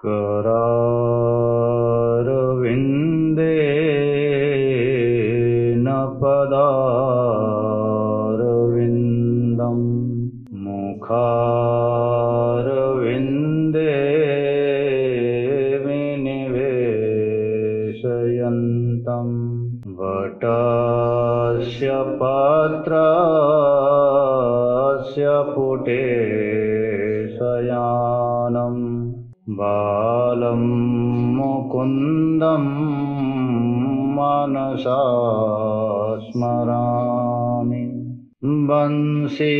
करारविन्देन पदारविन्दं मुखारविन्दे विनिवेशयन्तं वटस्य पत्रस्य पुटे शयानं बालं मुकुन्दं मनसा स्मरामि वंशी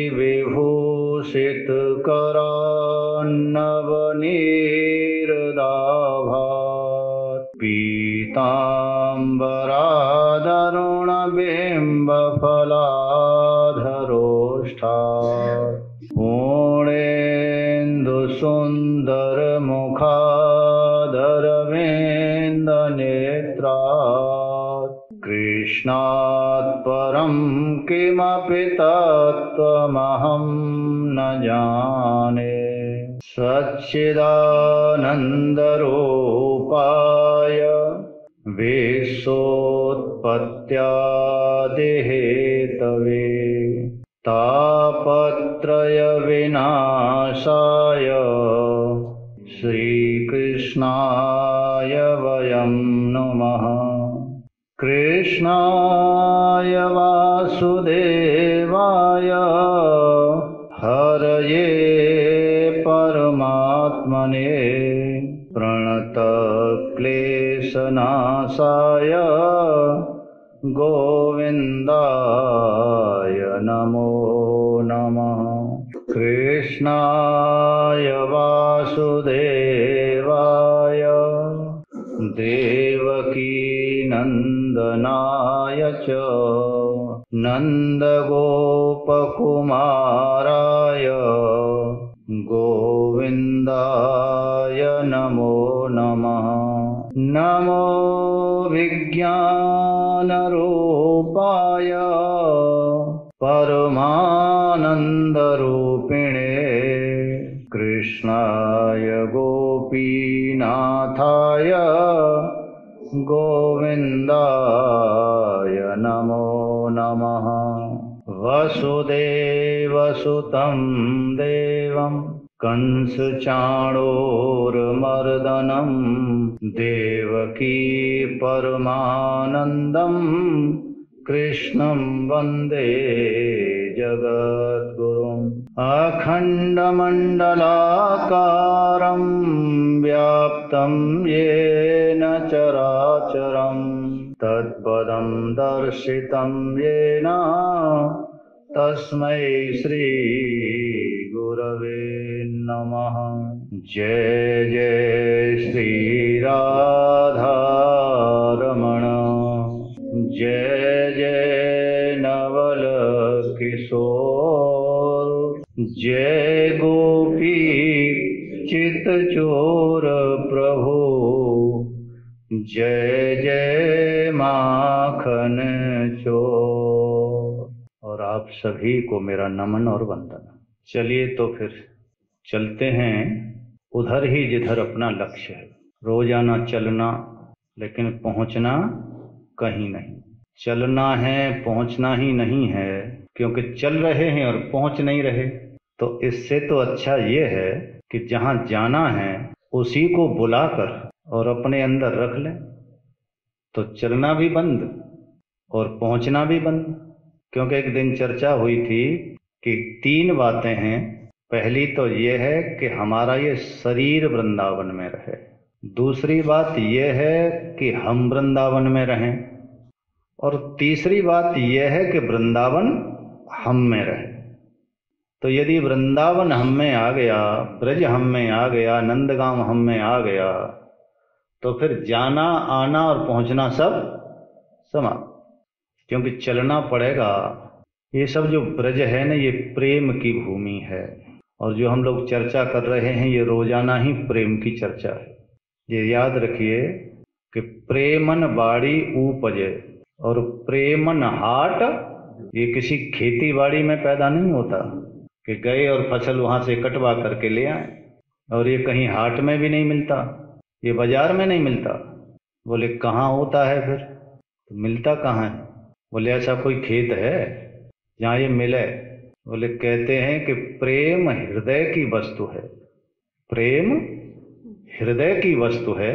विभूषितकरान्नवनीरदाभात् पीताम्बरादरुणबिम्बफलाधरोष्ठात् पूर्णेन्दुसुन्दरमुखादरविन्दनेत्रात् कृष्णात् परं किमपि तत्त्वमहं न जाने सच्चिदानन्दरूपाय विश्वोत्पत्त्यादिहेतवे तापत्रयविनाशाय श्रीकृष्णाय वयं नुमः। कृष्णाय वासुदेवाय हरये परमात्मने प्रणतक्लेशनाशाय गोविन्दाय नमो नमः। कृष्णाय वासुदेवाय देवकीनन्दनाय च नन्दगोपकुमाराय गोविन्दाय नमो नमः। नमो विज्ञानरूपाय परमानन्दरूपिणे कृष्णाय गोपीनाथाय गोविन्दाय नमो नमः। वसुदेवसुतं देवं कंसचाणूरमर्दनं देवकी परमानन्दं कृष्णं वन्दे जगद्गुरुम्। अखण्डमण्डलाकारं व्याप्तं येन चराचरं तत्पदं दर्शितं येन तस्मै श्री गुरवे नमः। जय जय श्री राधारमण जय जय नवल किशोर जय गोपी चित्तचोर प्रभु जय जय माखन चोर। और आप सभी को मेरा नमन और वंदन। चलिए तो फिर चलते हैं उधर ही जिधर अपना लक्ष्य है। रोजाना चलना, लेकिन पहुंचना कहीं नहीं। चलना है, पहुंचना ही नहीं है, क्योंकि चल रहे हैं और पहुंच नहीं रहे। तो इससे तो अच्छा ये है कि जहां जाना है उसी को बुलाकर और अपने अंदर रख लें, तो चलना भी बंद और पहुंचना भी बंद। क्योंकि एक दिन चर्चा हुई थी कि 3 बातें हैं। पहली तो ये है कि हमारा ये शरीर वृंदावन में रहे। दूसरी बात ये है कि हम वृंदावन में रहें। और तीसरी बात यह है कि वृंदावन हम में रहे। तो यदि वृंदावन हम में आ गया, ब्रज हम में आ गया, नंदगांव हम में आ गया, तो फिर जाना आना और पहुंचना सब समाप्त। क्योंकि चलना पड़ेगा। ये सब जो ब्रज है ना, ये प्रेम की भूमि है। और जो हम लोग चर्चा कर रहे हैं, ये रोजाना ही प्रेम की चर्चा है। ये याद रखिए कि प्रेमन बाड़ी उपजे, और प्रेमन हाट ये किसी खेती बाड़ी में पैदा नहीं होता कि गए और फसल वहां से कटवा करके ले आए। और ये कहीं हाट में भी नहीं मिलता, ये बाजार में नहीं मिलता। बोले कहाँ होता है फिर? तो मिलता कहाँ है? बोले ऐसा कोई खेत है जहाँ ये मिले? बोले कहते हैं कि प्रेम हृदय की वस्तु है, प्रेम हृदय की वस्तु है।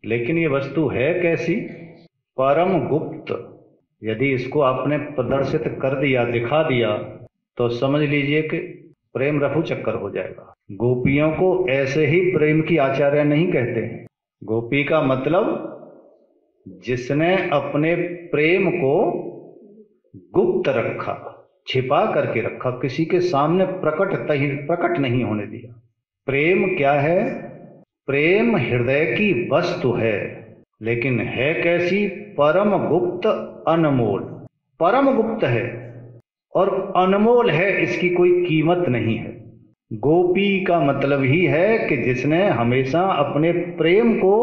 लेकिन ये वस्तु है कैसी? परम गुप्त। यदि इसको आपने प्रदर्शित कर दिया, दिखा दिया, तो समझ लीजिए कि प्रेम रफू चक्कर हो जाएगा। गोपियों को ऐसे ही प्रेम की आचार्य नहीं कहते हैं। गोपी का मतलब जिसने अपने प्रेम को गुप्त रखा, छिपा करके रखा, किसी के सामने प्रकट नहीं होने दिया। प्रेम क्या है? प्रेम हृदय की वस्तु है, लेकिन है कैसी? परम गुप्त, अनमोल। परम गुप्त है और अनमोल है, इसकी कोई कीमत नहीं है। गोपी का मतलब ही है कि जिसने हमेशा अपने प्रेम को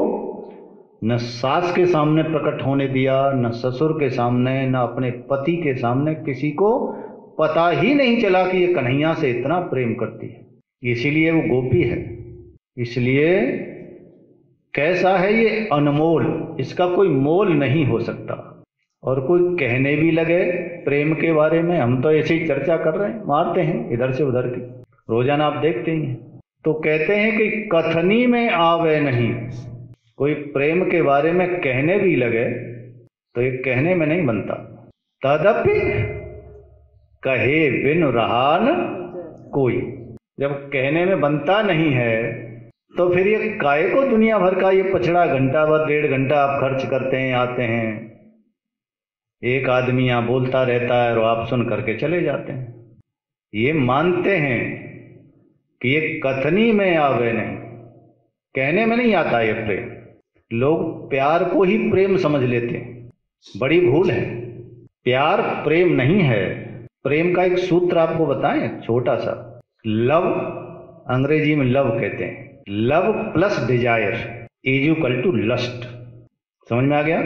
न सास के सामने प्रकट होने दिया, न ससुर के सामने, न अपने पति के सामने। किसी को पता ही नहीं चला कि ये कन्हैया से इतना प्रेम करती है, इसीलिए वो गोपी है। इसलिए कैसा है ये? अनमोल, इसका कोई मोल नहीं हो सकता। और कोई कहने भी लगे प्रेम के बारे में, हम तो ऐसे ही चर्चा कर रहे हैं, मारते हैं इधर से उधर की, रोजाना आप देखते ही हैं, तो कहते हैं कि कथनी में आवे नहीं। कोई प्रेम के बारे में कहने भी लगे तो ये कहने में नहीं बनता। तदपि कहे बिन रहा न कोई। जब कहने में बनता नहीं है तो फिर ये काय को दुनिया भर का ये पछड़ा घंटा भर, 1.5 घंटा आप खर्च करते हैं, आते हैं, एक आदमी यहाँ बोलता रहता है और आप सुन करके चले जाते हैं। ये मानते हैं कि ये कथनी में आवे नहीं, कहने में नहीं आता ये प्रेम। लोग प्यार को ही प्रेम समझ लेते हैं, बड़ी भूल है। प्यार प्रेम नहीं है। प्रेम का एक सूत्र आपको बताएं, छोटा सा। लव, अंग्रेजी में लव कहते हैं, love plus desire is equal to lust. समझ में आ गया?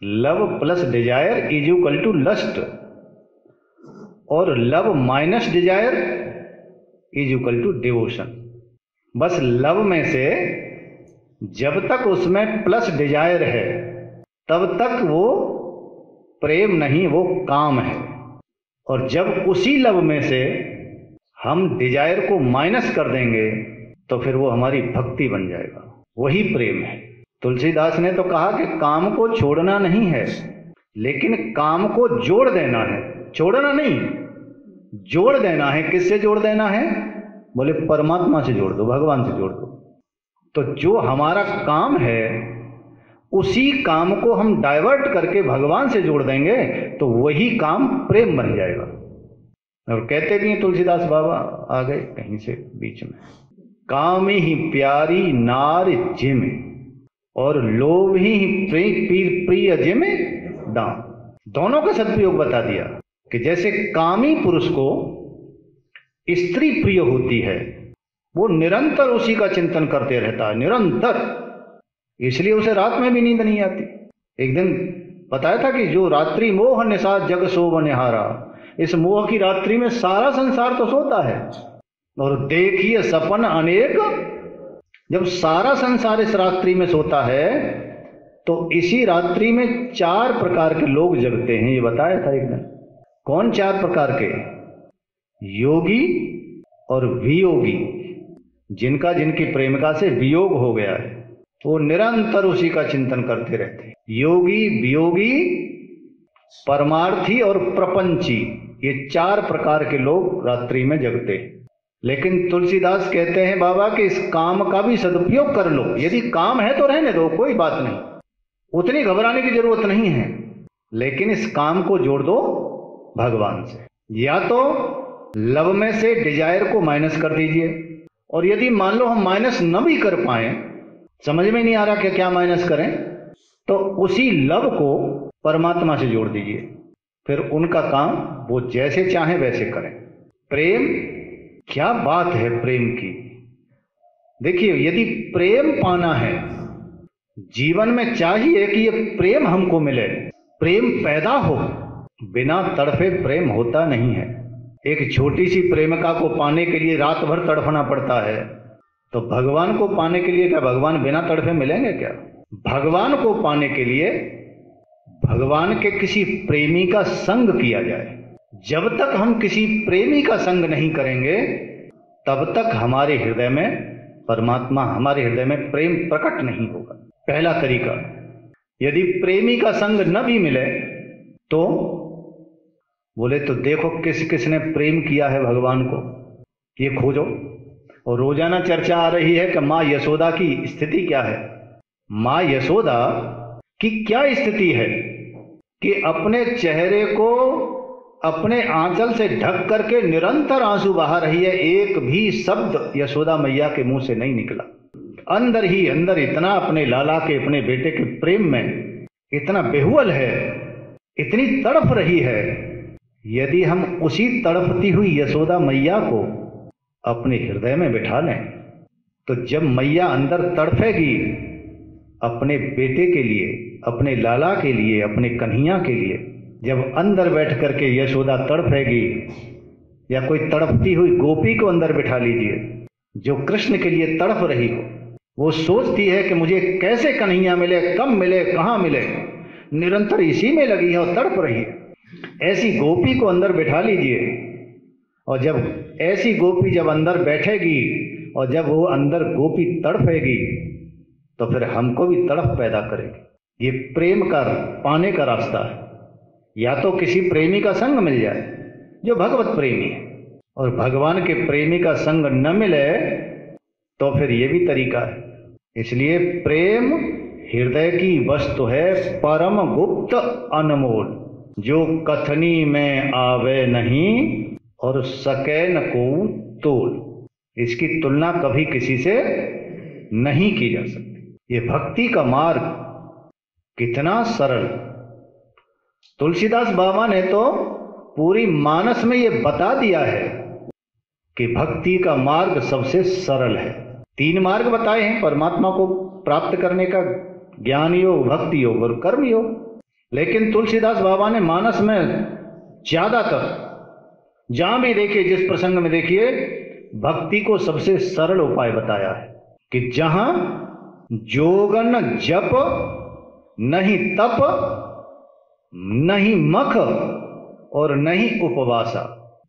Love plus desire is equal to lust, और love minus desire is equal to devotion. बस लव में से जब तक उसमें प्लस डिजायर है तब तक वो प्रेम नहीं, वो काम है। और जब उसी लव में से हम डिजायर को माइनस कर देंगे तो फिर वो हमारी भक्ति बन जाएगा, वही प्रेम है। तुलसीदास ने तो कहा कि काम को छोड़ना नहीं है, लेकिन काम को जोड़ देना है। छोड़ना नहीं, जोड़ देना है। किससे जोड़ देना है? बोले परमात्मा से जोड़ दो, भगवान से जोड़ दो। तो जो हमारा काम है उसी काम को हम डाइवर्ट करके भगवान से जोड़ देंगे तो वही काम प्रेम बन जाएगा। और कहते भी हैं तुलसीदास बाबा, आ गए कहीं से बीच में, काम ही प्यारी नार जिम और लोभ ही प्रिय जिम दाम। दोनों का सदुपयोग बता दिया कि जैसे कामी पुरुष को स्त्री प्रिय होती है, वो निरंतर उसी का चिंतन करते रहता है, निरंतर, इसलिए उसे रात में भी नींद नहीं आती। एक दिन बताया था कि जो रात्रि मोह निशा जग सोव निहारा, इस मोह की रात्रि में सारा संसार तो सोता है। और देखिए सपन अनेक, जब सारा संसार इस रात्रि में सोता है तो इसी रात्रि में 4 प्रकार के लोग जगते हैं, ये बताया था एक दिन। कौन 4 प्रकार के? योगी और वियोगी, जिनका जिनकी प्रेमिका से वियोग हो गया है वो निरंतर उसी का चिंतन करते रहते हैं। योगी, वियोगी, परमार्थी और प्रपंची, ये 4 प्रकार के लोग रात्रि में जगते हैं। लेकिन तुलसीदास कहते हैं बाबा कि इस काम का भी सदुपयोग कर लो। यदि काम है तो रहने दो, कोई बात नहीं, उतनी घबराने की जरूरत नहीं है, लेकिन इस काम को जोड़ दो भगवान से। या तो लव में से डिजायर को माइनस कर दीजिए, और यदि मान लो हम माइनस न भी कर पाए, समझ में नहीं आ रहा कि क्या माइनस करें, तो उसी लव को परमात्मा से जोड़ दीजिए। फिर उनका काम वो जैसे चाहे वैसे करें। प्रेम, क्या बात है प्रेम की। देखिए, यदि प्रेम पाना है, जीवन में चाहिए कि ये प्रेम हमको मिले, प्रेम पैदा हो। बिना तड़फे प्रेम होता नहीं है। एक छोटी सी प्रेमिका को पाने के लिए रात भर तड़फना पड़ता है, तो भगवान को पाने के लिए क्या भगवान बिना तड़फे मिलेंगे क्या? भगवान को पाने के लिए भगवान के किसी प्रेमी का संग किया जाए। जब तक हम किसी प्रेमी का संग नहीं करेंगे तब तक हमारे हृदय में परमात्मा, हमारे हृदय में प्रेम प्रकट नहीं होगा। पहला तरीका, यदि प्रेमी का संग न भी मिले तो बोले तो देखो किस किसने प्रेम किया है भगवान को, ये खोजो। और रोजाना चर्चा आ रही है कि माँ यशोदा की स्थिति क्या है। माँ यशोदा की क्या स्थिति है कि अपने चेहरे को अपने आंचल से ढक करके निरंतर आंसू बहा रही है, एक भी शब्द यशोदा मैया के मुंह से नहीं निकला। अंदर ही अंदर इतना अपने लाला के, अपने बेटे के प्रेम में इतना बेहुअल है, इतनी तड़प रही है। यदि हम उसी तड़पती हुई यशोदा मैया को अपने हृदय में बिठा लें तो जब मैया अंदर तड़पेगी अपने बेटे के लिए, अपने लाला के लिए, अपने कन्हैया के लिए, जब अंदर बैठ करके यशोदा तड़पेगी, या कोई तड़पती हुई गोपी को अंदर बिठा लीजिए जो कृष्ण के लिए तड़प रही हो, वो सोचती है कि मुझे कैसे कन्हैया मिले, कब मिले, कहाँ मिले, निरंतर इसी में लगी है और तड़प रही है। ऐसी गोपी को अंदर बिठा लीजिए, और जब ऐसी गोपी जब अंदर बैठेगी और जब वो अंदर गोपी तड़पेगी तो फिर हमको भी तड़प पैदा करेगी। ये प्रेम का पाने का रास्ता है। या तो किसी प्रेमी का संग मिल जाए जो भगवत प्रेमी है, और भगवान के प्रेमी का संग न मिले तो फिर ये भी तरीका है। इसलिए प्रेम हृदय की वस्तु है, परम गुप्त अनमोल, जो कथनी में आवे नहीं और सके न को तोल। इसकी तुलना कभी किसी से नहीं की जा सकती। ये भक्ति का मार्ग कितना सरल। तुलसीदास बाबा ने तो पूरी मानस में ये बता दिया है कि भक्ति का मार्ग सबसे सरल है। 3 मार्ग बताए हैं परमात्मा को प्राप्त करने का, ज्ञान योग, भक्ति योग और कर्म योग। लेकिन तुलसीदास बाबा ने मानस में ज्यादातर, जहां भी देखिए, जिस प्रसंग में देखिए, भक्ति को सबसे सरल उपाय बताया है कि जहां जोगन जप नहीं तप नहीं मख और नहीं उपवासा।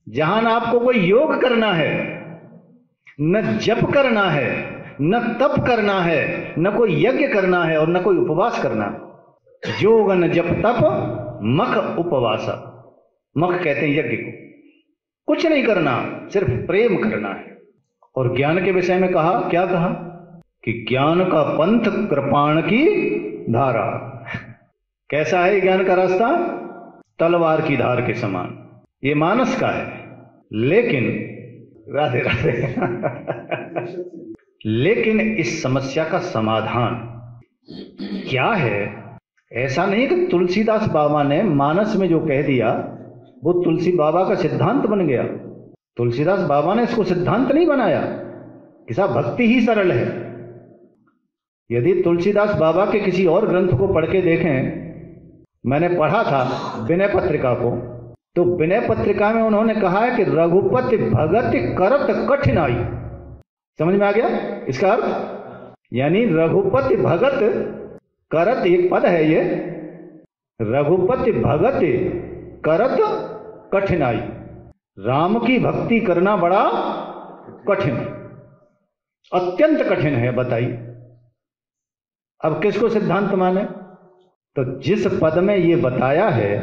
जहां ना आपको कोई योग करना है, न जप करना है, न तप करना है, न कोई यज्ञ करना है और न कोई उपवास करना है। जोगन जप तप मख उपवासा, मख कहते हैं यज्ञ को। कुछ नहीं करना, सिर्फ प्रेम करना है। और ज्ञान के विषय में कहा, क्या कहा कि ज्ञान का पंथ कृपाण की धारा। कैसा है ज्ञान का रास्ता? तलवार की धार के समान। ये मानस का है, लेकिन राधे राधे लेकिन इस समस्या का समाधान क्या है? ऐसा नहीं कि तुलसीदास बाबा ने मानस में जो कह दिया वो तुलसी बाबा का सिद्धांत बन गया। तुलसीदास बाबा ने इसको सिद्धांत नहीं बनाया कि साहब भक्ति ही सरल है। यदि तुलसीदास बाबा के किसी और ग्रंथ को पढ़ के देखें, मैंने पढ़ा था विनय पत्रिका को, तो विनय पत्रिका में उन्होंने कहा है कि रघुपति भगत करत कठिनाई। समझ में आ गया इसका अर्थ? यानी रघुपति भगत करत, एक पद है ये, रघुपति भगत करत कठिनाई। राम की भक्ति करना बड़ा कठिन, अत्यंत कठिन है। बताइए अब किसको सिद्धांत माने? तो जिस पद में ये बताया है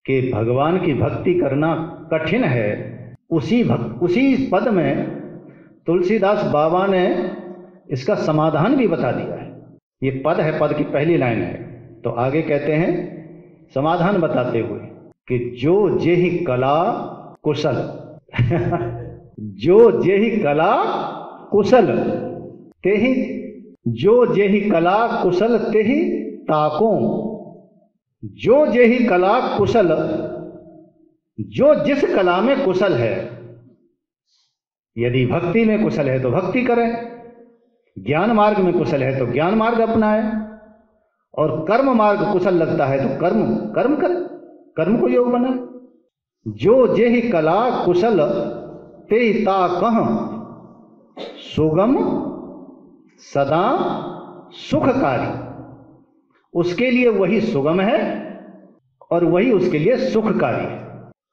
कि भगवान की भक्ति करना कठिन है, उसी पद में तुलसीदास बाबा ने इसका समाधान भी बता दिया है। ये पद है, पद की पहली लाइन है। तो आगे कहते हैं समाधान बताते हुए कि जो जेहि कला कुशल जो जेहि कला कुशल तेहि, जो जेहि कला कुशल तेहि ताको। जो जेहि कला कुशल, जो जिस कला में कुशल है, यदि भक्ति में कुशल है तो भक्ति करे, ज्ञान मार्ग में कुशल है तो ज्ञान मार्ग अपनाए, और कर्म मार्ग कुशल लगता है तो कर्म करे, कर्म को योग बनाए। जो जेहि कला कुशल ते ता कह, सुगम सदा सुखकारी। उसके लिए वही सुगम है और वही उसके लिए सुखकारी है।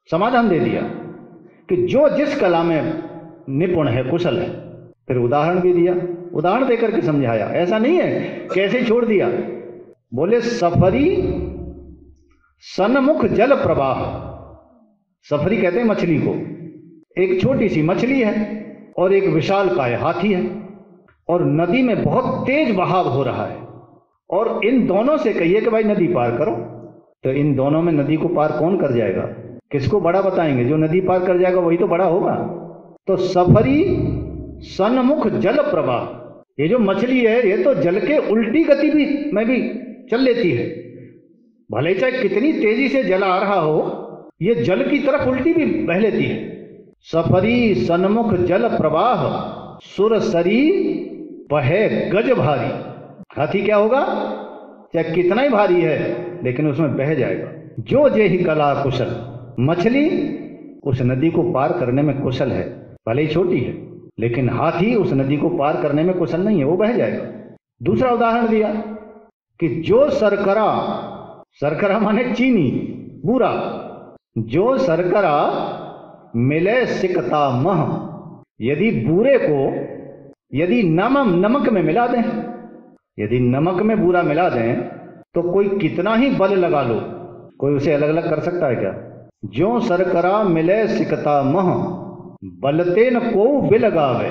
समाधान दे दिया कि जो जिस कला में निपुण है, कुशल है। फिर उदाहरण भी दिया, उदाहरण देकर के समझाया। ऐसा नहीं है कैसे छोड़ दिया। बोले सफरी सन्मुख जल प्रवाह। सफरी कहते हैं मछली को। एक छोटी सी मछली है और एक विशालकाय हाथी है और नदी में बहुत तेज बहाव हो रहा है और इन दोनों से कहिए कि भाई नदी पार करो, तो इन दोनों में नदी को पार कौन कर जाएगा? किसको बड़ा बताएंगे? जो नदी पार कर जाएगा वही तो बड़ा होगा। तो सफरी सन्मुख जल प्रवाह, ये जो मछली है ये तो जल के उल्टी गति भी में भी चल लेती है। भले चाहे कितनी तेजी से जल आ रहा हो, ये जल की तरफ उल्टी भी बह लेती है। सफरी सन्मुख जल प्रवाह सुरसरी बहे गज भारी। हाथी क्या होगा? चाहे कितना ही भारी है लेकिन उसमें बह जाएगा। जो जे ही कला कुशल, मछली उस नदी को पार करने में कुशल है, भले ही छोटी है, लेकिन हाथी उस नदी को पार करने में कुशल नहीं है, वो बह जाएगा। दूसरा उदाहरण दिया कि जो सरकरा, सरकरा माने चीनी, बूरा, जो सरकरा मिले सिकता मह। यदि बूरे को यदि नमक में मिला दें, यदि नमक में बूरा मिला दें तो कोई कितना ही बल लगा लो, कोई उसे अलग अलग कर सकता है क्या? जो सरकरा मिले सिकता मह बलते न को बिल लगावे।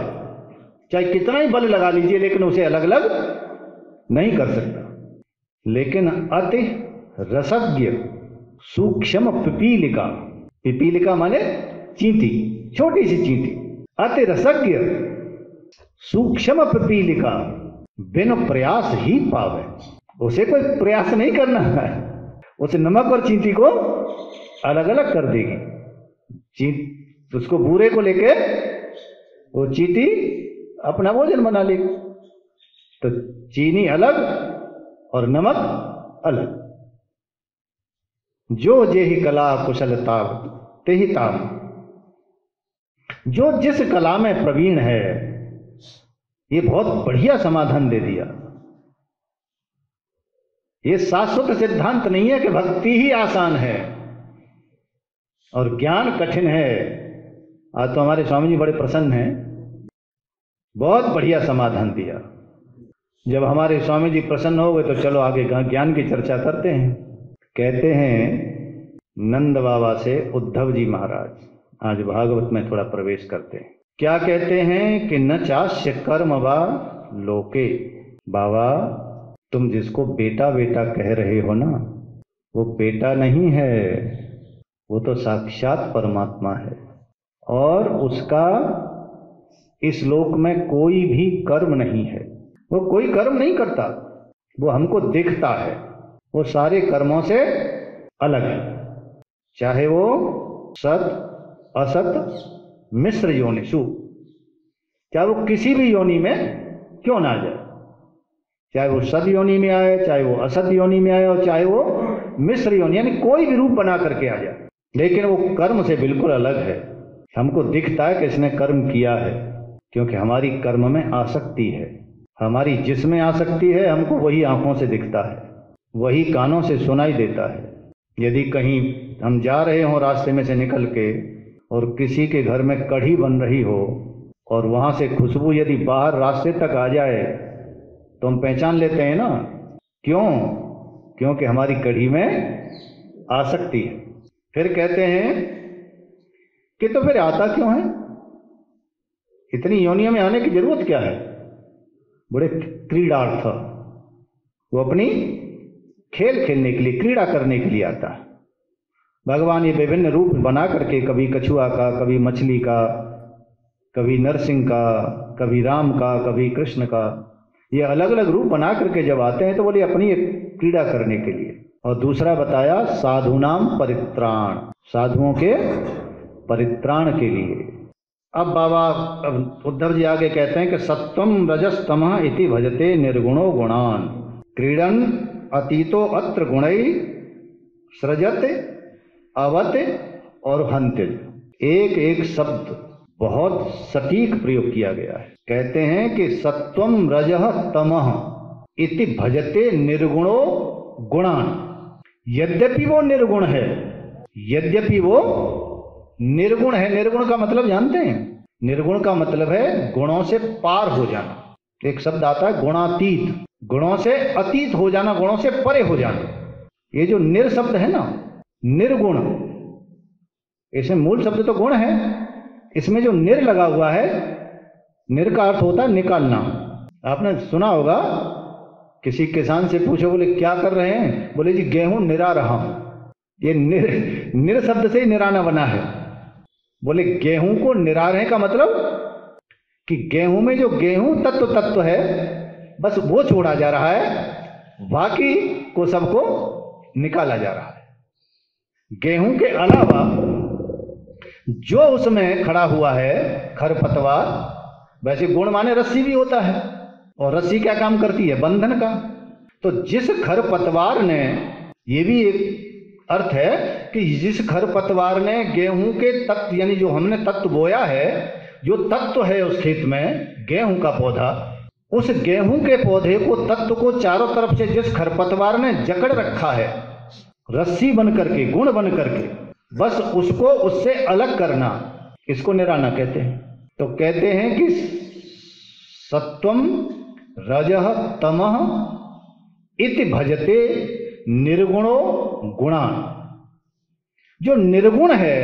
चाहे कितना ही बल लगा लीजिए लेकिन उसे अलग अलग नहीं कर सकता। लेकिन अति रसज्ञ सूक्ष्म पिपीलिका, पिपीलिका माने चींटी, छोटी सी चींटी, अति रसज्ञ सूक्ष्म पिपीलिका बिन प्रयास ही पावे। उसे कोई प्रयास नहीं करना है, उसे नमक और चींटी को अलग अलग कर देगी। उसको बूरे को लेके वो चींटी अपना भोजन बना लेगी। तो चीनी अलग और नमक अलग। जो जे ही कला कुशलता ते ही ताम। जो जिस कला में प्रवीण है, ये बहुत बढ़िया समाधान दे दिया। ये शाश्वत सिद्धांत नहीं है कि भक्ति ही आसान है और ज्ञान कठिन है। आज तो हमारे स्वामी जी बड़े प्रसन्न हैं, बहुत बढ़िया समाधान दिया। जब हमारे स्वामी जी प्रसन्न हो गए तो चलो आगे ज्ञान की चर्चा करते हैं। कहते हैं नंद बाबा से उद्धव जी महाराज, आज भागवत में थोड़ा प्रवेश करते हैं। क्या कहते हैं कि न चास्य कर्म वा लोके। बाबा तुम जिसको बेटा बेटा कह रहे हो ना, वो बेटा नहीं है, वो तो साक्षात परमात्मा है और उसका इस लोक में कोई भी कर्म नहीं है। वो कोई कर्म नहीं करता, वो हमको दिखता है, वो सारे कर्मों से अलग है। चाहे वो सत असत मिश्र योनिषु, चाहे वो किसी भी योनि में क्यों ना जाए, चाहे वो सद योनि में आए, चाहे वो असत योनि में आए और चाहे वो मिश्र योनि, यानी कोई भी रूप बना करके आ जाए, लेकिन वो कर्म से बिल्कुल अलग है। हमको दिखता है कि इसने कर्म किया है, क्योंकि हमारी कर्म में आसक्ति है। हमारी जिसमें आसक्ति है हमको वही आंखों से दिखता है, वही कानों से सुनाई देता है। यदि कहीं हम जा रहे हों रास्ते में से निकल के और किसी के घर में कढ़ी बन रही हो और वहां से खुशबू यदि बाहर रास्ते तक आ जाए तो हम पहचान लेते हैं ना। क्यों? क्योंकि हमारी कढ़ी में आसक्ति है। फिर कहते हैं कि तो फिर आता क्यों है, इतनी योनियों में आने की जरूरत क्या है? बड़े क्रीडार्थ, वो अपनी खेल खेलने के लिए, क्रीड़ा करने के लिए आता है। भगवान ये विभिन्न रूप बना करके, कभी कछुआ का, कभी मछली का, कभी नरसिंह का, कभी राम का, कभी कृष्ण का, ये अलग अलग रूप बना करके जब आते हैं तो बोले अपनी एक क्रीड़ा करने के लिए। और दूसरा बताया साधुनाम परित्राण, साधुओं के परित्राण के लिए। अब बाबा उद्धव जी आगे कहते हैं कि सत्वम रजस तमः इति भजते निर्गुणो गुणान क्रीडन अतीतो अत्र गुणै सृजत अवत और हंत। एक एक शब्द बहुत सटीक प्रयोग किया गया है। कहते हैं कि सत्वम रजः तमः इति भजते निर्गुणो गुणान। यद्यपि वो निर्गुण है, यद्यपि वो निर्गुण है। निर्गुण का मतलब जानते हैं? निर्गुण का मतलब है गुणों से पार हो जाना। एक शब्द आता है गुणातीत, गुणों से अतीत हो जाना, गुणों से परे हो जाना। ये जो निर शब्द है ना, निर्गुण, इसमें मूल शब्द तो गुण है, इसमें जो निर लगा हुआ है, निर का अर्थ होता है निकालना। आपने सुना होगा, किसी किसान से पूछो, बोले क्या कर रहे हैं? बोले जी गेहूं निरा रहा हूं। ये निर शब्द से ही निराना बना है। बोले गेहूं को निरा रहे का मतलब कि गेहूं में जो गेहूं तत्व है बस वो छोड़ा जा रहा है, बाकी को सबको निकाला जा रहा है। गेहूं के अलावा जो उसमें खड़ा हुआ है खरपतवार, वैसे गुण माने रस्सी भी होता है, और रस्सी क्या काम करती है? बंधन का। तो जिस खरपतवार ने, ये भी एक अर्थ है कि जिस खरपतवार ने गेहूं के तत्व, यानी जो हमने तत्व बोया है, जो तत्व है उस खेत में, गेहूं का पौधा, उस गेहूं के पौधे को, तत्व को चारों तरफ से जिस खरपतवार ने जकड़ रखा है रस्सी बन करके, गुण बन करके, बस उसको उससे अलग करना, इसको निराना कहते हैं। तो कहते हैं कि सत्वम रजः तमः इति भजते निर्गुणो गुणान। जो निर्गुण है,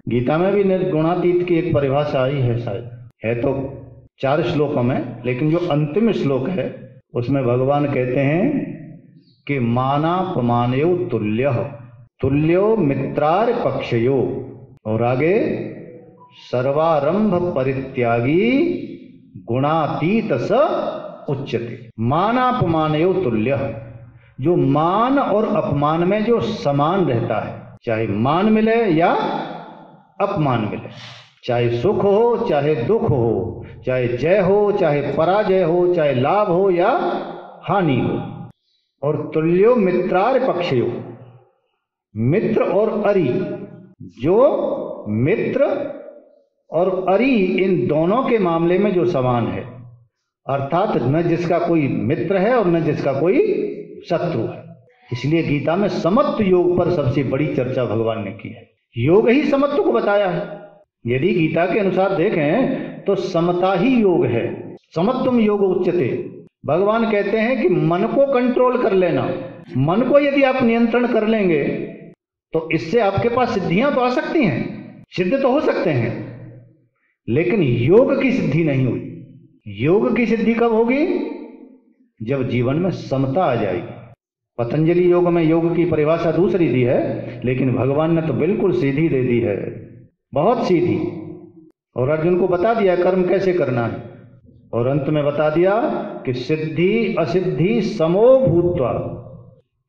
गीता में भी निर्गुणातीत की एक परिभाषा आई है, शायद है तो 4 श्लोकों में, लेकिन जो अंतिम श्लोक है उसमें भगवान कहते हैं कि मानापमानयो तुल्यो मित्रार पक्षयो, और आगे सर्वारंभ परित्यागी गुणातीत स उच्यते। मानापमानयो तुल्य, जो मान और अपमान में जो समान रहता है, चाहे मान मिले या अपमान मिले, चाहे सुख हो चाहे दुख हो, चाहे जय हो चाहे पराजय हो, चाहे लाभ हो या हानि हो। और तुल्यो मित्रार पक्षयो, मित्र और अरि, जो मित्र और अरि इन दोनों के मामले में जो समान है, अर्थात न जिसका कोई मित्र है और न जिसका कोई शत्रु है। इसलिए गीता में समत्व योग पर सबसे बड़ी चर्चा भगवान ने की है। योग ही समत्व को बताया है। यदि गीता के अनुसार देखें तो समता ही योग है। समत्वम योग उच्यते। भगवान कहते हैं कि मन को कंट्रोल कर लेना, मन को यदि आप नियंत्रण कर लेंगे तो इससे आपके पास सिद्धियां तो आ सकती हैं, सिद्ध तो हो सकते हैं, लेकिन योग की सिद्धि नहीं हुई। योग की सिद्धि कब होगी? जब जीवन में समता आ जाएगी। पतंजलि योग में योग की परिभाषा दूसरी दी है, लेकिन भगवान ने तो बिल्कुल सीधी दे दी है, बहुत सीधी। और अर्जुन को बता दिया कर्म कैसे करना है, और अंत में बता दिया कि सिद्धि असिद्धि समो भूत्वा।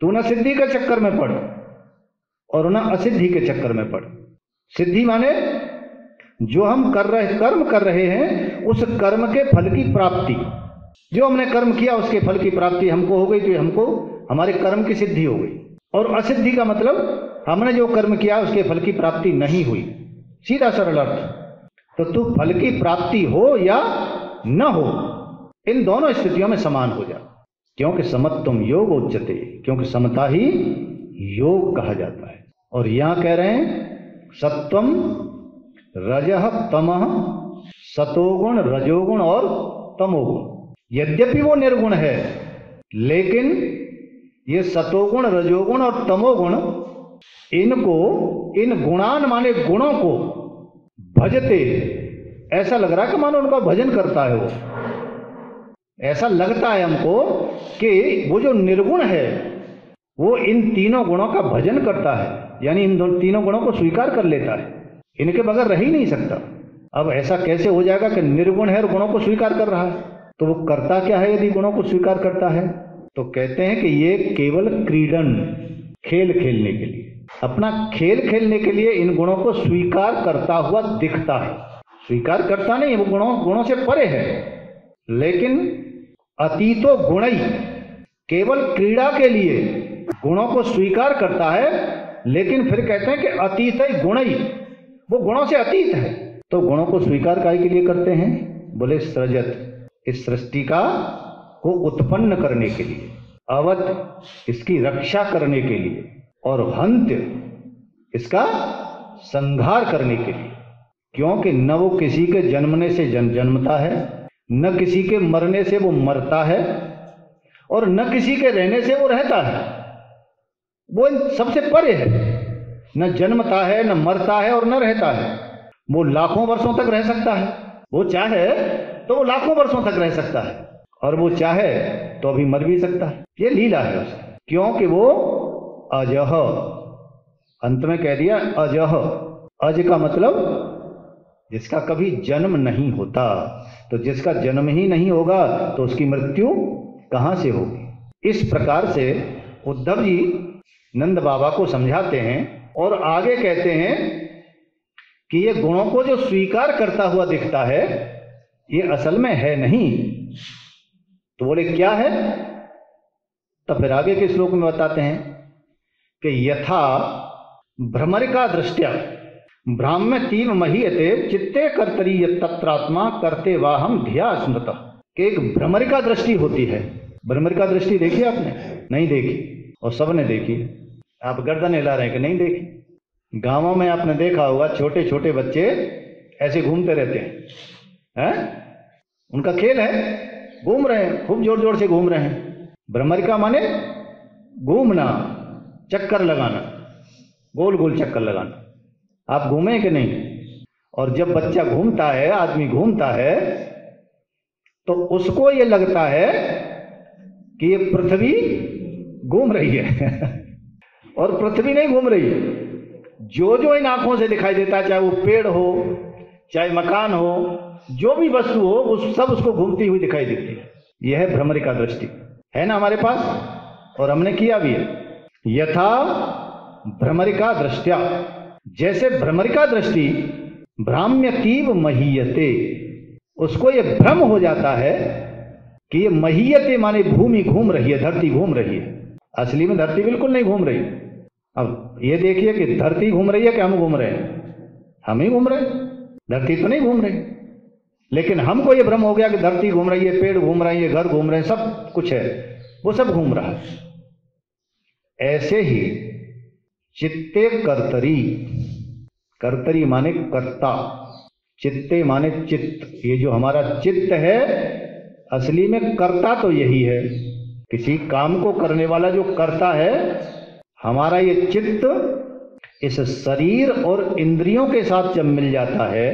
तू न सिद्धि के चक्कर में पड़ और न असिद्धि के चक्कर में पड़। सिद्धि माने जो हम कर्म कर रहे हैं, उस कर्म के फल की प्राप्ति, जो हमने कर्म किया उसके फल की प्राप्ति हमको हो गई, तो हमको हमारे कर्म की सिद्धि हो गई। और असिद्धि का मतलब हमने जो कर्म किया उसके फल की प्राप्ति नहीं हुई, सीधा सरल अर्थ। तो तू फल की प्राप्ति हो या न हो, इन दोनों स्थितियों में समान हो जा, क्योंकि समत्वम योग उच्यते, क्योंकि समता ही योग कहा जाता है। और यहां कह रहे हैं सत्वम रजः तमः, सतोगुण रजोगुण और तमोगुण। यद्यपि वो निर्गुण है, लेकिन ये सतोगुण रजोगुण और तमोगुण, इनको, इन गुणान माने गुणों को भजते, ऐसा लग रहा है कि मानो उनका भजन करता है वो। ऐसा लगता है हमको कि वो जो निर्गुण है वो इन तीनों गुणों का भजन करता है, यानी इन तीनों गुणों को स्वीकार कर लेता है, इनके बगैर रह ही नहीं सकता। अब ऐसा कैसे हो जाएगा कि निर्गुण है और गुणों को स्वीकार कर रहा है? तो वो करता क्या है यदि गुणों को स्वीकार करता है? तो कहते हैं कि ये केवल क्रीडन, खेल खेलने के लिए, अपना खेल खेलने के लिए इन गुणों को स्वीकार करता हुआ दिखता है। स्वीकार करता नहीं, वो गुणों से परे है। लेकिन अतीतो गुणई, केवल क्रीड़ा के लिए गुणों को स्वीकार करता है, लेकिन फिर कहते हैं कि अतीत गुणई, वो गुणों से अतीत है। तो गुणों को स्वीकार काय के लिए करते हैं? बोले सृजत, इस सृष्टि का को उत्पन्न करने के लिए, अवत इसकी रक्षा करने के लिए, और हंत्य इसका संहार करने के लिए। क्योंकि न वो किसी के जन्मने से जन्मता है, न किसी के मरने से वो मरता है, और न किसी के रहने से वो रहता है। वो इन सबसे परे है, न जन्मता है, न मरता है, और न रहता है। वो लाखों वर्षों तक रह सकता है, वो चाहे तो वो लाखों वर्षों तक रह सकता है, और वो चाहे तो अभी मर भी सकता है। ये लीला है उसकी, क्योंकि वो अजह, अंत में कह दिया अजह। अज का मतलब जिसका कभी जन्म नहीं होता। तो जिसका जन्म ही नहीं होगा तो उसकी मृत्यु कहां से होगी? इस प्रकार से उद्धव जी नंद बाबा को समझाते हैं और आगे कहते हैं कि ये गुणों को जो स्वीकार करता हुआ दिखता है ये असल में है नहीं। तो बोले क्या है? तो फिर आगे के श्लोक में बताते हैं कि यथा भ्रमरिका दृष्टया भ्राम्यतीव महीयते चित्ते कर्तरी तत्रात्मा करते वाहम धिया स्मृत। कि एक भ्रमरिका दृष्टि होती है। भ्रमरिका दृष्टि देखी आपने? नहीं देखी, और सबने देखी। आप गर्दन हिला रहे हैं कि नहीं देखी? गांवों में आपने देखा होगा छोटे छोटे बच्चे ऐसे घूमते रहते हैं, उनका खेल है, घूम रहे हैं, खूब जोर जोर से घूम रहे हैं। भ्रमरिका माने घूमना, चक्कर लगाना, गोल गोल चक्कर लगाना। आप घूमे कि नहीं? और जब बच्चा घूमता है, आदमी घूमता है, तो उसको ये लगता है कि ये पृथ्वी घूम रही है और पृथ्वी नहीं घूम रही है। जो जो इन आंखों से दिखाई देता है, चाहे वो पेड़ हो, चाहे मकान हो, जो भी वस्तु हो, वो सब उसको घूमती हुई दिखाई देती है। यह है भ्रमरिका दृष्टि, है ना हमारे पास, और हमने किया भी है। यथा भ्रमरिका दृष्टया, जैसे भ्रमरिका दृष्टि भ्राम्यतीव महीयते, उसको ये भ्रम हो जाता है कि ये महीयते माने भूमि घूम रही है, धरती घूम रही है। असली में धरती बिल्कुल नहीं घूम रही। अब ये देखिए कि धरती घूम रही है कि हम घूम रहे हैं? हम ही घूम रहे हैं, धरती तो नहीं घूम रही। लेकिन हमको ये भ्रम हो गया कि धरती घूम रही है, पेड़ घूम रहे हैं, घर घूम रहे हैं, सब कुछ है, वो सब घूम रहा है। ऐसे ही चित्ते कर्तरी, कर्तरी माने कर्ता, चित्ते माने चित्त। ये जो हमारा चित्त है असली में कर्ता तो यही है, किसी काम को करने वाला जो कर्ता है। हमारा ये चित्त इस शरीर और इंद्रियों के साथ जब मिल जाता है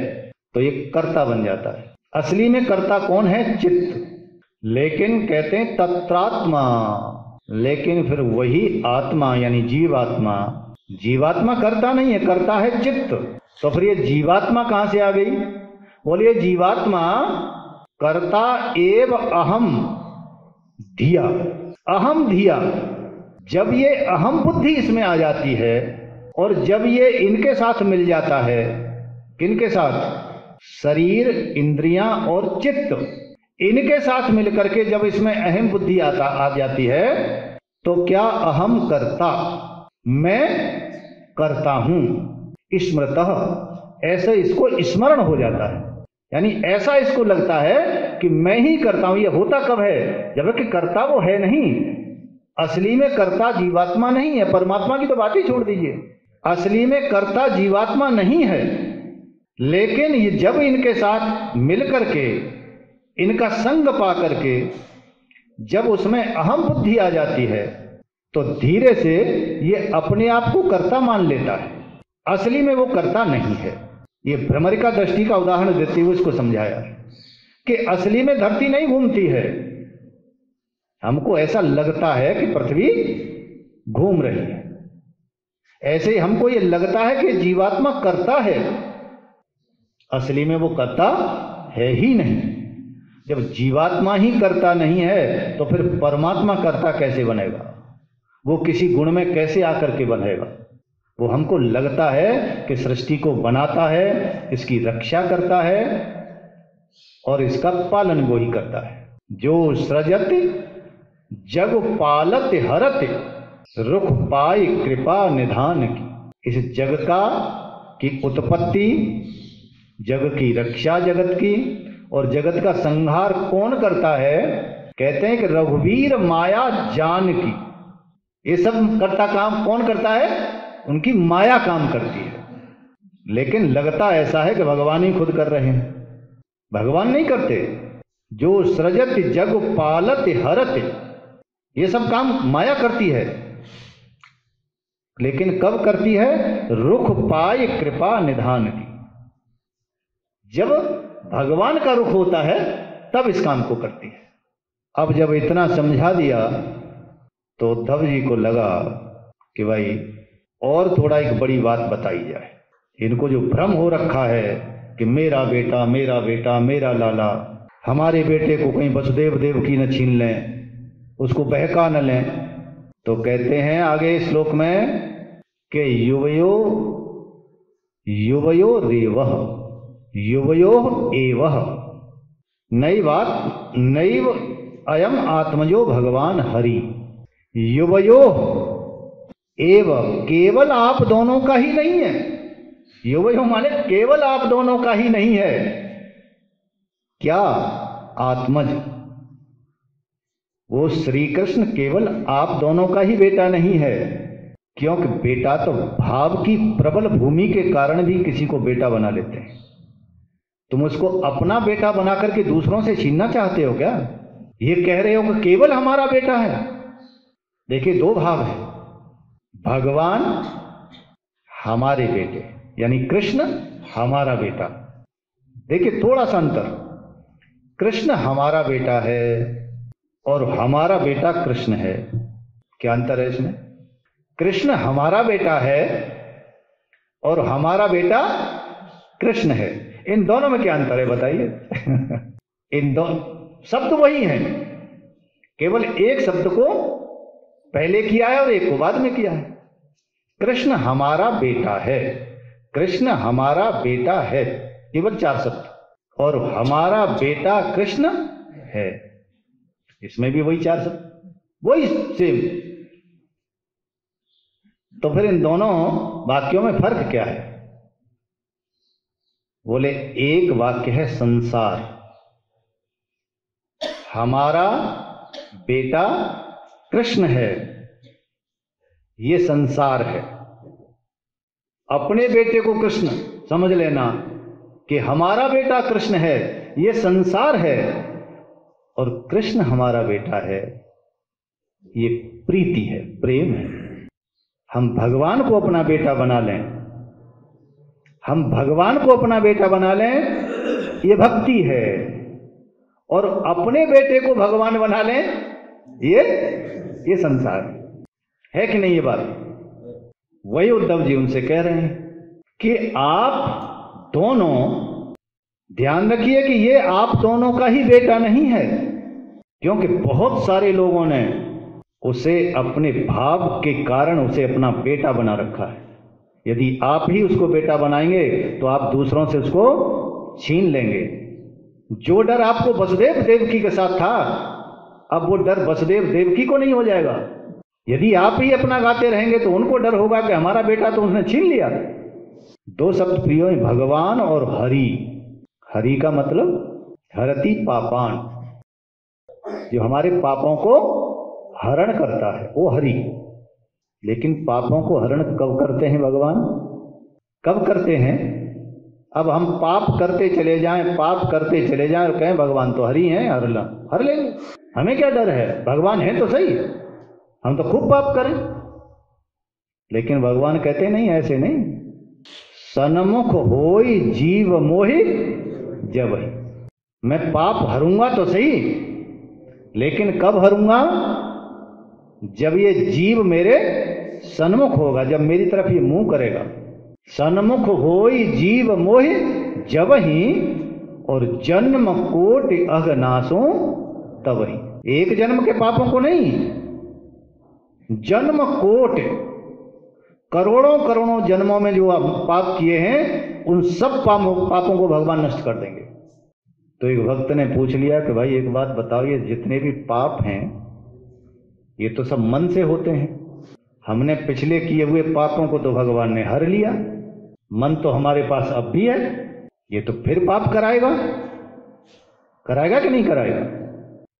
तो ये कर्ता बन जाता है। असली में कर्ता कौन है? चित्त। लेकिन कहते हैं तत्रात्मा, लेकिन फिर वही आत्मा यानी जीवात्मा, जीवात्मा कर्ता नहीं है, कर्ता है चित्त। तो फिर ये जीवात्मा कहां से आ गई? बोलिए जीवात्मा कर्ता एव अहम धिया, अहम धिया। जब ये अहम बुद्धि इसमें आ जाती है और जब ये इनके साथ मिल जाता है, किनके साथ? शरीर, इंद्रियां और चित्त, इनके साथ मिलकर के जब इसमें अहम बुद्धि आ जाती है तो क्या अहम कर्ता, मैं करता हूं, स्मृतः, ऐसे इसको स्मरण हो जाता है। यानी ऐसा इसको लगता है कि मैं ही करता हूं। ये होता कब है? जबकि कर्ता वो है नहीं। असली में कर्ता जीवात्मा नहीं है, परमात्मा की तो बात ही छोड़ दीजिए। असली में कर्ता जीवात्मा नहीं है, लेकिन ये जब इनके साथ मिलकर के, इनका संग पा करके जब उसमें अहम बुद्धि आ जाती है तो धीरे से ये अपने आप को कर्ता मान लेता है। असली में वो कर्ता नहीं है। ये भ्रमरिका दृष्टि का उदाहरण देते हुए इसको समझाया कि असली में धरती नहीं घूमती है, हमको ऐसा लगता है कि पृथ्वी घूम रही है। ऐसे ही हमको ये लगता है कि जीवात्मा कर्ता है, असली में वो कर्ता है ही नहीं। जब जीवात्मा ही कर्ता नहीं है तो फिर परमात्मा कर्ता कैसे बनेगा? वो किसी गुण में कैसे आकर के बनेगा? वो हमको लगता है कि सृष्टि को बनाता है, इसकी रक्षा करता है और इसका पालन वो ही करता है। जो सृजत जग पालत हरत रुख पाई कृपा निधान की। इस जग का की उत्पत्ति जग की रक्षा जगत की, और जगत का संहार कौन करता है? कहते हैं कि रघुवीर माया जान की। ये सब काम कौन करता है? उनकी माया काम करती है। लेकिन लगता ऐसा है कि भगवान ही खुद कर रहे हैं। भगवान नहीं करते। जो सृजत जग पालत हरत, ये सब काम माया करती है। लेकिन कब करती है? रुख पाए कृपा निधान की। जब भगवान का रुख होता है तब इस काम को करती है। अब जब इतना समझा दिया तो उद्धव जी को लगा कि भाई और थोड़ा एक बड़ी बात बताई जाए। इनको जो भ्रम हो रखा है कि मेरा बेटा मेरा बेटा मेरा लाला, हमारे बेटे को कहीं वसुदेव देवकी न छीन लें, उसको बहका न लें, तो कहते हैं आगे श्लोक में कि युवयो युवयो रेवह युवयो एवह नैव अयम आत्मजो भगवान हरि। युवयो एव, केवल आप दोनों का ही नहीं है। युवयो माने केवल आप दोनों का ही नहीं है। क्या? आत्मज। वो श्री कृष्ण केवल आप दोनों का ही बेटा नहीं है, क्योंकि बेटा तो भाव की प्रबल भूमि के कारण भी किसी को बेटा बना लेते हैं। तुम उसको अपना बेटा बना करके दूसरों से छीनना चाहते हो क्या? ये कह रहे हो कि केवल हमारा बेटा है। देखिए, दो भाव है। भगवान हमारे बेटे, यानी कृष्ण हमारा बेटा। देखिए थोड़ा सा अंतर। कृष्ण हमारा बेटा है और हमारा बेटा कृष्ण है। क्या अंतर है इसमें? कृष्ण हमारा बेटा है और हमारा बेटा कृष्ण है। इन दोनों में क्या अंतर है बताइए? इन दोनों शब्द वही हैं, केवल एक शब्द को पहले किया है और एक को बाद में किया है। कृष्ण हमारा बेटा है, कृष्ण हमारा बेटा है, केवल 4 शब्द। और हमारा बेटा कृष्ण है, इसमें भी वही 4 शब्द, वही सेम। तो फिर इन दोनों वाक्यों में फर्क क्या है? बोले एक वाक्य है संसार, हमारा बेटा कृष्ण है, ये संसार है। अपने बेटे को कृष्ण समझ लेना कि हमारा बेटा कृष्ण है, ये संसार है। और कृष्ण हमारा बेटा है, ये प्रीति है, प्रेम है। हम भगवान को अपना बेटा बना लें, हम भगवान को अपना बेटा बना लें, ये भक्ति है। और अपने बेटे को भगवान बना लें, ये संसार है कि नहीं? ये बात वही उद्धव जी उनसे कह रहे हैं कि आप दोनों ध्यान रखिए कि ये आप दोनों का ही बेटा नहीं है, क्योंकि बहुत सारे लोगों ने उसे अपने भाव के कारण उसे अपना बेटा बना रखा है। यदि आप ही उसको बेटा बनाएंगे तो आप दूसरों से उसको छीन लेंगे। जो डर आपको वसुदेव देवकी के साथ था, अब वो डर वसुदेव देवकी को नहीं हो जाएगा। यदि आप ही अपना गाते रहेंगे तो उनको डर होगा कि हमारा बेटा तो उसने छीन लिया। 2 शब्द प्रिय हैं, भगवान और हरि। हरि का मतलब हरति पापान, जो हमारे पापों को हरण करता है वो हरि। लेकिन पापों को हरण कब करते हैं भगवान? कब करते हैं? अब हम पाप करते चले जाएं, पाप करते चले जाएं और कहें भगवान तो हरि हैं, हर लेंगे। हमें क्या डर है? भगवान है तो सही, हम तो खूब पाप करें। लेकिन भगवान कहते नहीं, ऐसे नहीं। सन्मुख होई जीव मोहि जबहि। मैं पाप हरूंगा तो सही, लेकिन कब हरूंगा? जब ये जीव मेरे सन्मुख होगा, जब मेरी तरफ ये मुंह करेगा। सन्मुख होई जीव मोहि जबहि, और जन्म कोटि अघनाशो तबहि। एक जन्म के पापों को नहीं, जन्म कोटि, करोड़ों करोड़ों जन्मों में जो पाप किए हैं, उन सब पापों को भगवान नष्ट कर देंगे। तो एक भक्त ने पूछ लिया कि भाई एक बात बताओ, ये जितने भी पाप हैं ये तो सब मन से होते हैं। हमने पिछले किए हुए पापों को तो भगवान ने हर लिया, मन तो हमारे पास अब भी है, ये तो फिर पाप कराएगा, कराएगा कि नहीं कराएगा?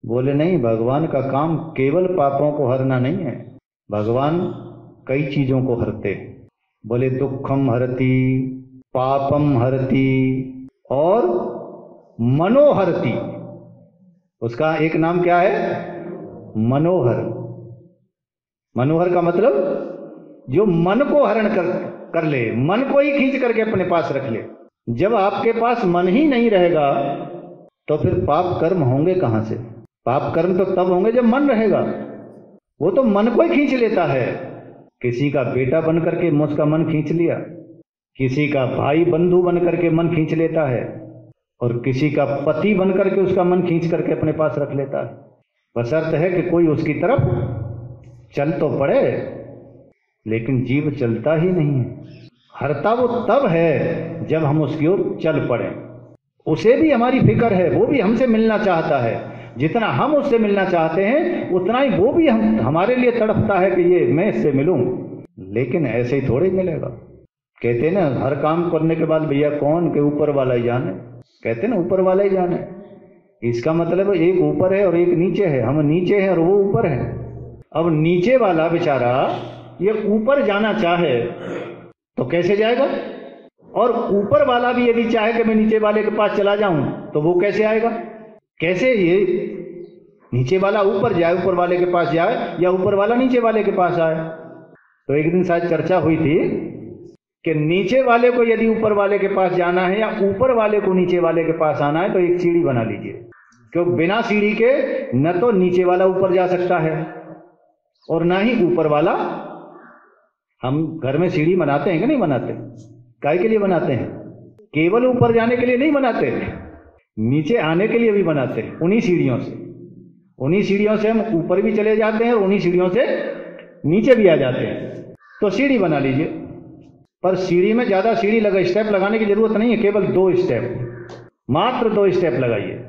बोले नहीं, भगवान का काम केवल पापों को हरना नहीं है, भगवान कई चीजों को हरते। बोले दुखम हरति, पापम हरति और मनोहरति। उसका एक नाम क्या है? मनोहर। मनोहर का मतलब जो मन को हरण कर ले, मन को ही खींच करके अपने पास रख ले। जब आपके पास मन ही नहीं रहेगा तो फिर पाप कर्म होंगे कहां से? पाप कर्म तो तब होंगे जब मन रहेगा। वो तो मन को ही खींच लेता है। किसी का बेटा बन करके उसका मन खींच लिया, किसी का भाई बंधु बन करके मन खींच लेता है, और किसी का पति बन करके उसका मन खींच करके अपने पास रख लेता है। बशर्त है कि कोई उसकी तरफ चल तो पड़े, लेकिन जीव चलता ही नहीं है। हरता वो तब है जब हम उसकी ओर चल पड़े। उसे भी हमारी फिक्र है, वो भी हमसे मिलना चाहता है। जितना हम उससे मिलना चाहते हैं उतना ही वो भी हमारे लिए तड़पता है कि ये मैं इससे मिलूं। लेकिन ऐसे ही थोड़े मिलेगा। कहते ना, हर काम करने के बाद भैया कौन के ऊपर वाला ही जाने। कहते ना ऊपर वाला ही जाने। इसका मतलब एक ऊपर है और एक नीचे है। हम नीचे हैं और वो ऊपर है। अब नीचे वाला बेचारा ये ऊपर जाना चाहे तो कैसे जाएगा? और ऊपर वाला भी यदि चाहे कि मैं नीचे वाले के पास चला जाऊं तो वो कैसे आएगा? कैसे ये नीचे वाला ऊपर जाए, ऊपर वाले के पास जाए, या ऊपर वाला नीचे वाले के पास आए? तो एक दिन शायद चर्चा हुई थी कि नीचे वाले को यदि ऊपर वाले के पास जाना है या ऊपर वाले को नीचे वाले के पास आना है तो एक सीढ़ी बना लीजिए, क्योंकि बिना सीढ़ी के न तो नीचे वाला ऊपर जा सकता है और ना ही ऊपर वाला। हम घर में सीढ़ी बनाते हैं कि नहीं बनाते? काहे के लिए बनाते हैं? केवल ऊपर जाने के लिए नहीं बनाते, नीचे आने के लिए भी बनाते हैं। उन्हीं सीढ़ियों से हम ऊपर भी चले जाते हैं और उन्हीं सीढ़ियों से नीचे भी आ जाते हैं। तो सीढ़ी बना लीजिए, पर सीढ़ी में ज्यादा स्टेप लगाने की जरूरत नहीं है। केवल 2 स्टेप, मात्र 2 स्टेप लगाइए।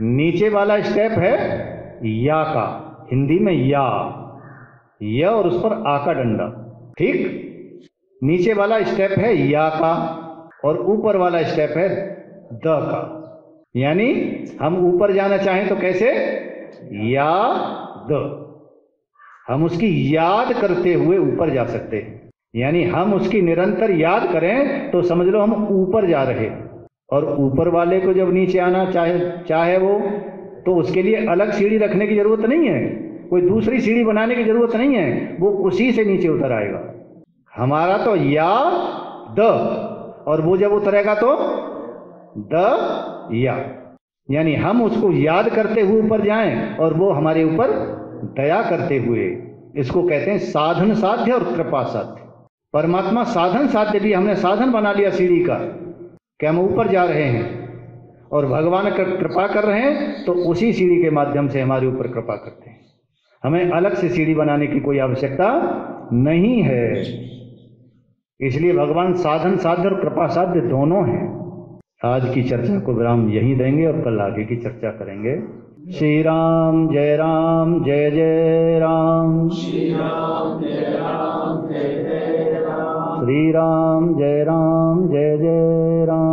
नीचे वाला स्टेप है या का, हिंदी में या और उस पर आ का डंडा, ठीक। नीचे वाला स्टेप है या का और ऊपर वाला स्टेप है द का। यानी हम ऊपर जाना चाहें तो कैसे? या द। हम उसकी याद करते हुए ऊपर जा सकते हैं। यानी हम उसकी निरंतर याद करें तो समझ लो हम ऊपर जा रहे। और ऊपर वाले को जब नीचे आना चाहे वो, तो उसके लिए अलग सीढ़ी रखने की जरूरत नहीं है, कोई दूसरी सीढ़ी बनाने की जरूरत नहीं है, वो उसी से नीचे उतर आएगा। हमारा तो या द, और वो जब उतरेगा तो द या। यानी हम उसको याद करते हुए ऊपर जाएं और वो हमारे ऊपर दया करते हुए। इसको कहते हैं साधन साध्य और कृपा साध्य। परमात्मा साधन साध्य भी, हमने साधन बना लिया सीढ़ी का कि हम ऊपर जा रहे हैं, और भगवान कृपा कर रहे हैं तो उसी सीढ़ी के माध्यम से हमारे ऊपर कृपा करते हैं। हमें अलग से सीढ़ी बनाने की कोई आवश्यकता नहीं है। इसलिए भगवान साधन साध्य और कृपा साध्य दोनों हैं। आज की चर्चा को विराम यहीं देंगे और कल आगे की चर्चा करेंगे। श्री राम जय राम, जय जय राम। श्री राम जय राम, जय जय राम। श्री राम जय राम, जय जय राम।